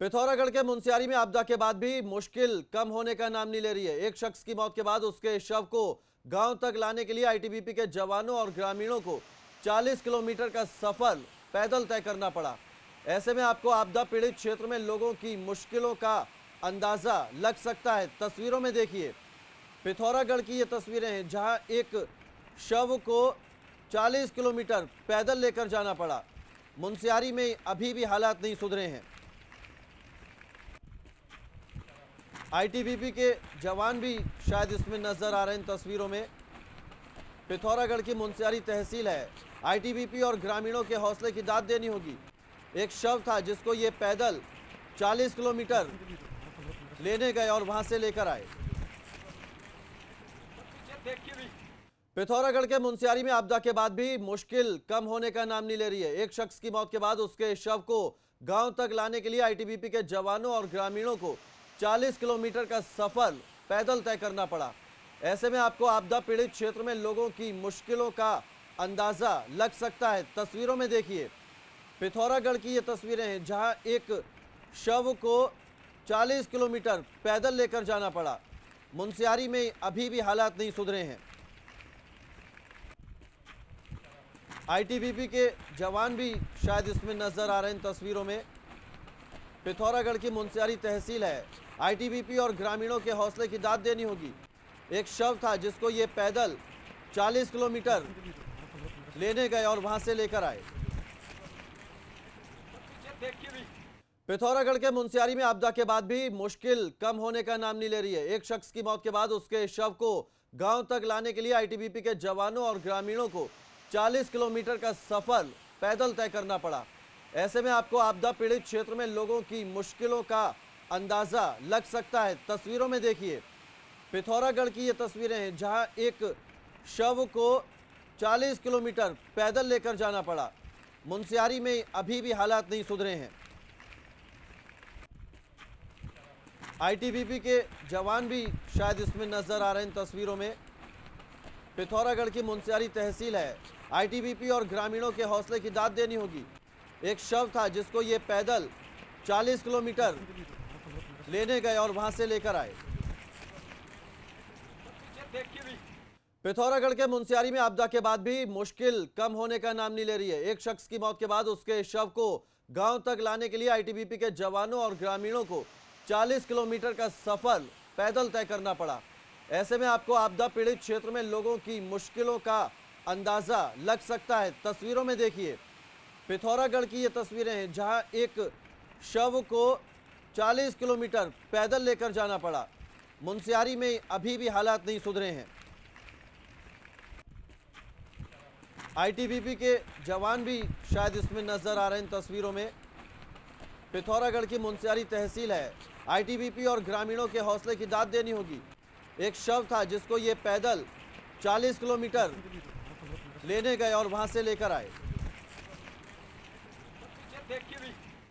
पिथौरागढ़ के मुनस्यारी में आपदा के बाद भी मुश्किल कम होने का नाम नहीं ले रही है। एक शख्स की मौत के बाद उसके शव को गांव तक लाने के लिए आईटीबीपी के जवानों और ग्रामीणों को 40 किलोमीटर का सफर पैदल तय करना पड़ा। ऐसे में आपको आपदा पीड़ित क्षेत्र में लोगों की मुश्किलों का अंदाजा लग सकता है। तस्वीरों में देखिए, पिथौरागढ़ की ये तस्वीरें हैं जहां एक शव को 40 किलोमीटर पैदल लेकर जाना पड़ा। मुनस्यारी में अभी भी हालात नहीं सुधरे हैं। आईटीबीपी के जवान भी शायद इसमें नजर आ रहे हैं तस्वीरों में। पिथौरागढ़ की मुनस्यारी तहसील है। आईटीबीपी और ग्रामीणों के हौसले की दाद देनी होगी। एक शव था जिसको ये पैदल 40 किलोमीटर लेने गए और वहां से लेकर आए। पिथौरागढ़ के मुनस्यारी में आपदा के बाद भी मुश्किल कम होने का नाम नहीं ले रही है। एक शख्स की मौत के बाद उसके शव को गांव तक लाने के लिए आईटीबीपी के जवानों और ग्रामीणों को 40 किलोमीटर का सफर पैदल तय करना पड़ा। ऐसे में आपको आपदा पीड़ित क्षेत्र में लोगों की मुश्किलों का अंदाजा लग सकता है। तस्वीरों में देखिए, पिथौरागढ़ की ये तस्वीरें हैं जहां एक शव को 40 किलोमीटर पैदल लेकर जाना पड़ा। मुनस्यारी में अभी भी हालात नहीं सुधरे हैं। आईटीबीपी के जवान भी शायद इसमें नजर आ रहे हैं तस्वीरों में। पिथौरागढ़ की मुनस्यारी तहसील है। आईटीबीपी और ग्रामीणों के हौसले की दाद देनी होगी। एक शव था जिसको ये पैदल 40 किलोमीटर लेने गए और वहां से लेकर आए। पिथौरागढ़ के मुनस्यारी में आपदा के बाद भी मुश्किल कम होने का नाम नहीं ले रही है। एक शख्स की मौत के बाद उसके शव को गांव तक लाने के लिए आईटीबीपी के जवानों और ग्रामीणों को 40 किलोमीटर का सफर पैदल तय करना पड़ा। ऐसे में आपको आपदा पीड़ित क्षेत्र में लोगों की मुश्किलों का अंदाजा लग सकता है। तस्वीरों में देखिए, पिथौरागढ़ की ये तस्वीरें हैं जहां एक शव को 40 किलोमीटर पैदल लेकर जाना पड़ा। मुनस्यारी में अभी भी हालात नहीं सुधरे हैं। आईटीबीपी के जवान भी शायद इसमें नजर आ रहे हैं तस्वीरों में। पिथौरागढ़ की मुनस्यारी तहसील है। आईटीबीपी और ग्रामीणों के हौसले की दाद देनी होगी। एक शव था जिसको ये पैदल 40 किलोमीटर लेने गए और वहां से लेकर आए। पिथौरागढ़ के मुनस्यारी में आपदा के बाद भी मुश्किल कम होने का नाम नहीं ले रही है। एक शख्स की मौत के बाद उसके शव को गांव तक लाने के लिए आईटीबीपी के जवानों और ग्रामीणों को 40 किलोमीटर का सफर पैदल तय करना पड़ा। ऐसे में आपको आपदा पीड़ित क्षेत्र में लोगों की मुश्किलों का अंदाजा लग सकता है। तस्वीरों में देखिए, पिथौरागढ़ की ये तस्वीरें हैं जहां एक शव को 40 किलोमीटर पैदल लेकर जाना पड़ा। मुनस्यारी में अभी भी हालात नहीं सुधरे हैं। आईटीबीपी के जवान भी शायद इसमें नजर आ रहे हैं तस्वीरों में। पिथौरागढ़ की मुनस्यारी तहसील है। आईटीबीपी और ग्रामीणों के हौसले की दाद देनी होगी। एक शव था जिसको ये पैदल 40 किलोमीटर लेने गए और वहां से लेकर आए।